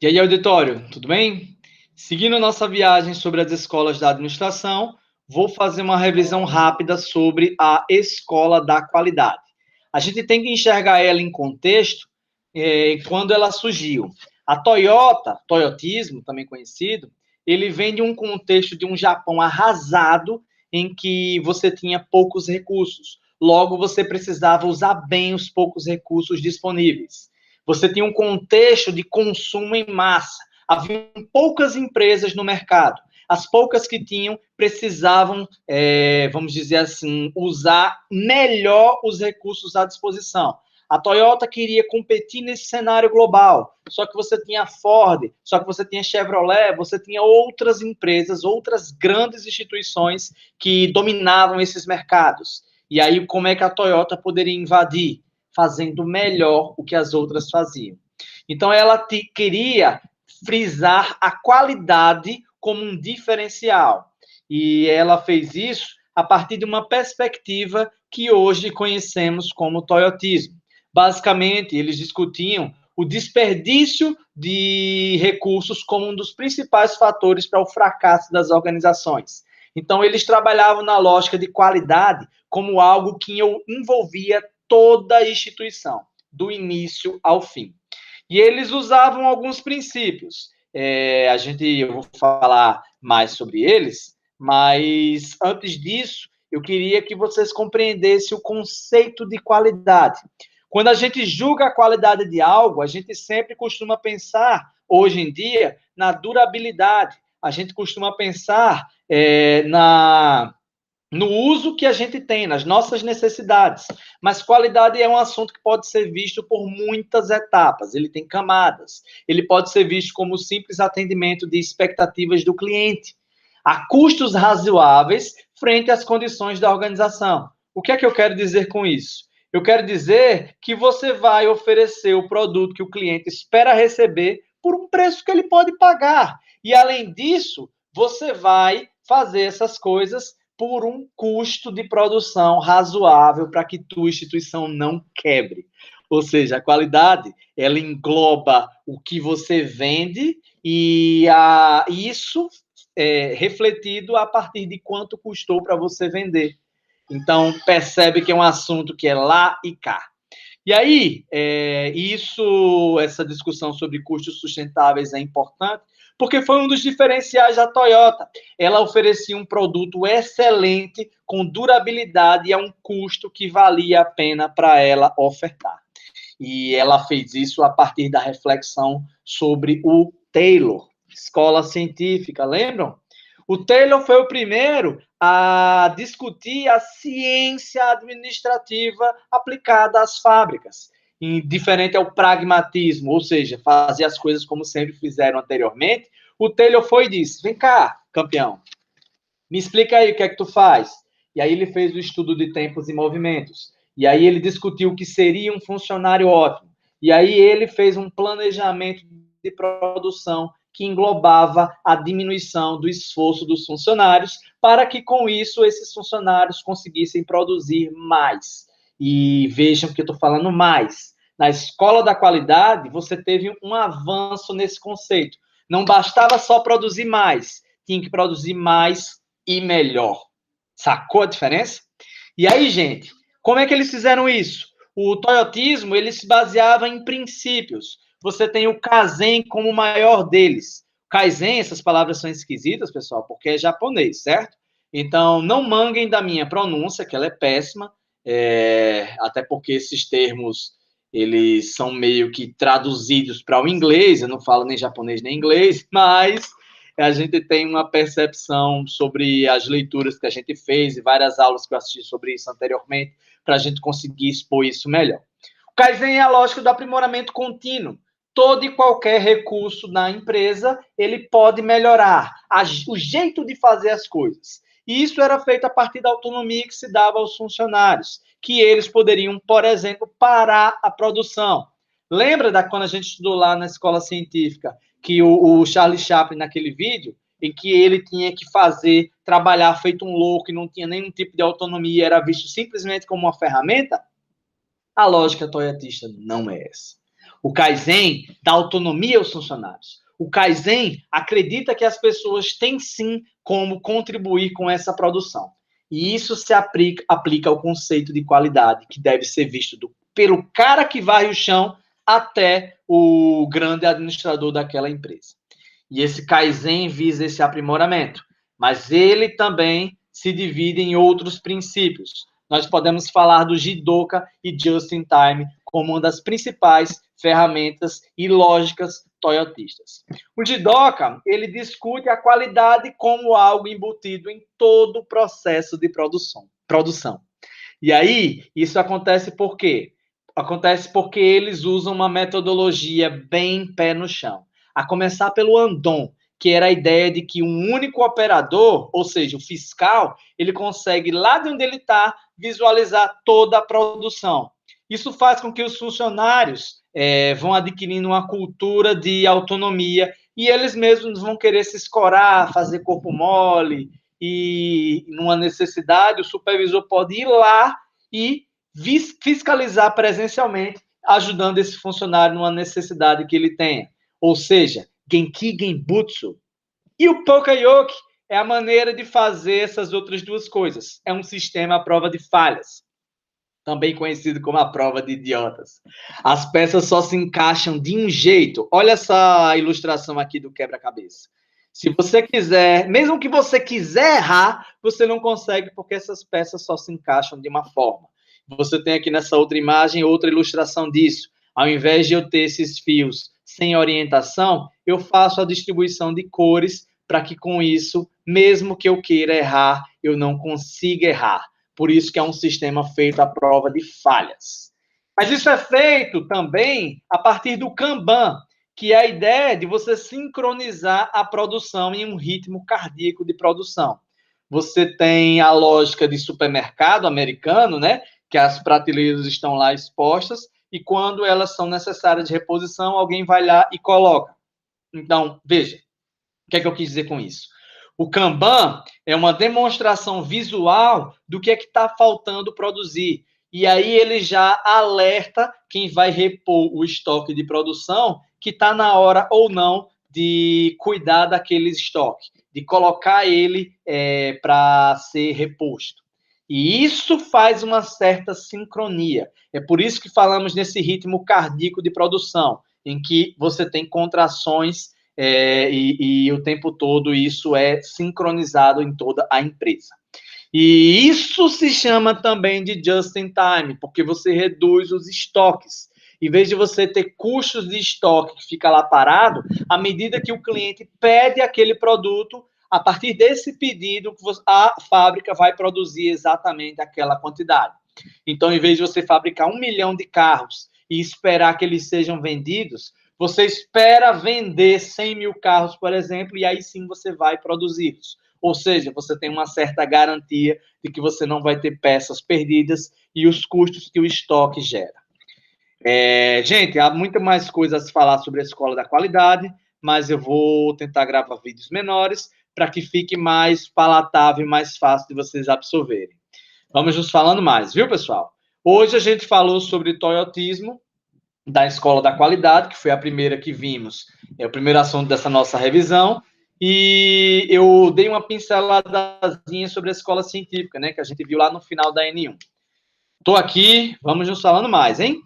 E aí, auditório, tudo bem? Seguindo nossa viagem sobre as escolas da administração, vou fazer uma revisão rápida sobre a escola da qualidade. A gente tem que enxergar ela em contexto, quando ela surgiu. A Toyota, toyotismo, também conhecido, ele vem de um contexto de um Japão arrasado, em que você tinha poucos recursos. Logo, você precisava usar bem os poucos recursos disponíveis. Você tinha um contexto de consumo em massa. Havia poucas empresas no mercado. As poucas que tinham precisavam, vamos dizer assim, usar melhor os recursos à disposição. A Toyota queria competir nesse cenário global, só que você tinha Ford, só que você tinha Chevrolet, você tinha outras empresas, outras grandes instituições que dominavam esses mercados. E aí, como é que a Toyota poderia invadir? Fazendo melhor o que as outras faziam. Então, ela queria frisar a qualidade como um diferencial. E ela fez isso a partir de uma perspectiva que hoje conhecemos como toyotismo. Basicamente, eles discutiam o desperdício de recursos como um dos principais fatores para o fracasso das organizações. Então, eles trabalhavam na lógica de qualidade como algo que envolvia toda a instituição, do início ao fim. E eles usavam alguns princípios. Eu vou falar mais sobre eles, mas antes disso, eu queria que vocês compreendessem o conceito de qualidade. Quando a gente julga a qualidade de algo, a gente sempre costuma pensar, hoje em dia, na durabilidade. A gente costuma pensar no uso que a gente tem, nas nossas necessidades. Mas qualidade é um assunto que pode ser visto por muitas etapas, ele tem camadas. Ele pode ser visto como simples atendimento de expectativas do cliente, a custos razoáveis frente às condições da organização. O que é que eu quero dizer com isso? Eu quero dizer que você vai oferecer o produto que o cliente espera receber por um preço que ele pode pagar. E, além disso, você vai fazer essas coisas por um custo de produção razoável para que tua instituição não quebre. Ou seja, a qualidade, ela engloba o que você vende e isso é refletido a partir de quanto custou para você vender. Então, percebe que é um assunto que é lá e cá. E aí, essa discussão sobre custos sustentáveis é importante, porque foi um dos diferenciais da Toyota. Ela oferecia um produto excelente, com durabilidade e a um custo que valia a pena para ela ofertar. E ela fez isso a partir da reflexão sobre o Taylor, escola científica, lembram? O Taylor foi o primeiro a discutir a ciência administrativa aplicada às fábricas, diferente ao pragmatismo, ou seja, fazer as coisas como sempre fizeram anteriormente. O Taylor foi e disse: vem cá, campeão, me explica aí o que é que tu faz. E aí ele fez o estudo de tempos e movimentos. E aí ele discutiu o que seria um funcionário ótimo. E aí ele fez um planejamento de produção que englobava a diminuição do esforço dos funcionários para que, com isso, esses funcionários conseguissem produzir mais. E vejam que eu estou falando mais. Na escola da qualidade, você teve um avanço nesse conceito. Não bastava só produzir mais, tinha que produzir mais e melhor. Sacou a diferença? E aí, gente, como é que eles fizeram isso? O toyotismo, ele se baseava em princípios. Você tem o Kaizen como o maior deles. Kaizen, essas palavras são esquisitas, pessoal, porque é japonês, certo? Então, não manguem da minha pronúncia, que ela é péssima, até porque esses termos, eles são meio que traduzidos para o inglês, eu não falo nem japonês nem inglês, mas a gente tem uma percepção sobre as leituras que a gente fez e várias aulas que eu assisti sobre isso anteriormente, para a gente conseguir expor isso melhor. O Kaizen é a lógica do aprimoramento contínuo. Todo e qualquer recurso na empresa, ele pode melhorar o jeito de fazer as coisas. E isso era feito a partir da autonomia que se dava aos funcionários, que eles poderiam, por exemplo, parar a produção. Lembra da quando a gente estudou lá na escola científica, que o Charlie Chaplin, naquele vídeo, em que ele tinha que trabalhar feito um louco e não tinha nenhum tipo de autonomia, era visto simplesmente como uma ferramenta? A lógica toyotista não é essa. O Kaizen dá autonomia aos funcionários. O Kaizen acredita que as pessoas têm sim como contribuir com essa produção. E isso se aplica ao conceito de qualidade, que deve ser visto pelo cara que varre o chão até o grande administrador daquela empresa. E esse Kaizen visa esse aprimoramento, mas ele também se divide em outros princípios. Nós podemos falar do Jidoka e Just in Time como uma das principais ferramentas e lógicas toyotistas. O Jidoka, ele discute a qualidade como algo embutido em todo o processo de produção. E aí, isso acontece por quê? Acontece porque eles usam uma metodologia bem pé no chão. A começar pelo Andon, que era a ideia de que um único operador, ou seja, o fiscal, ele consegue, lá de onde ele está, visualizar toda a produção. Isso faz com que os funcionários vão adquirindo uma cultura de autonomia e eles mesmos vão querer se escorar, fazer corpo mole, e numa necessidade, o supervisor pode ir lá e fiscalizar presencialmente, ajudando esse funcionário numa necessidade que ele tenha. Ou seja, Genki Genbutsu. E o Poka-yoke é a maneira de fazer essas outras duas coisas. É um sistema à prova de falhas, também conhecido como a prova de idiotas. As peças só se encaixam de um jeito. Olha essa ilustração aqui do quebra-cabeça. Se você quiser, mesmo que você quiser errar, você não consegue, porque essas peças só se encaixam de uma forma. Você tem aqui nessa outra imagem outra ilustração disso. Ao invés de eu ter esses fios sem orientação, eu faço a distribuição de cores para que com isso, mesmo que eu queira errar, eu não consiga errar. Por isso que é um sistema feito à prova de falhas. Mas isso é feito também a partir do Kanban, que é a ideia de você sincronizar a produção em um ritmo cardíaco de produção. Você tem a lógica de supermercado americano, né? Que as prateleiras estão lá expostas e quando elas são necessárias de reposição, alguém vai lá e coloca. Então, veja, o que é que eu quis dizer com isso? O Kanban é uma demonstração visual do que é que está faltando produzir. E aí ele já alerta quem vai repor o estoque de produção que está na hora ou não de cuidar daquele estoque, de colocar ele para ser reposto. E isso faz uma certa sincronia. É por isso que falamos nesse ritmo cardíaco de produção, em que você tem contrações e o tempo todo isso é sincronizado em toda a empresa. E isso se chama também de just in time, porque você reduz os estoques. Em vez de você ter custos de estoque que fica lá parado, à medida que o cliente pede aquele produto, a partir desse pedido, a fábrica vai produzir exatamente aquela quantidade. Então, em vez de você fabricar 1 milhão de carros e esperar que eles sejam vendidos, você espera vender 100 mil carros, por exemplo, e aí sim você vai produzi-los. Ou seja, você tem uma certa garantia de que você não vai ter peças perdidas e os custos que o estoque gera. Gente, há muito mais coisas a se falar sobre a escola da qualidade, mas eu vou tentar gravar vídeos menores para que fique mais palatável e mais fácil de vocês absorverem. Vamos nos falando mais, viu, pessoal? Hoje a gente falou sobre toyotismo, da escola da qualidade, que foi a primeira que vimos, é o primeiro assunto dessa nossa revisão, e eu dei uma pinceladazinha sobre a escola científica, né, que a gente viu lá no final da N1. Estou aqui, vamos nos falando mais, hein?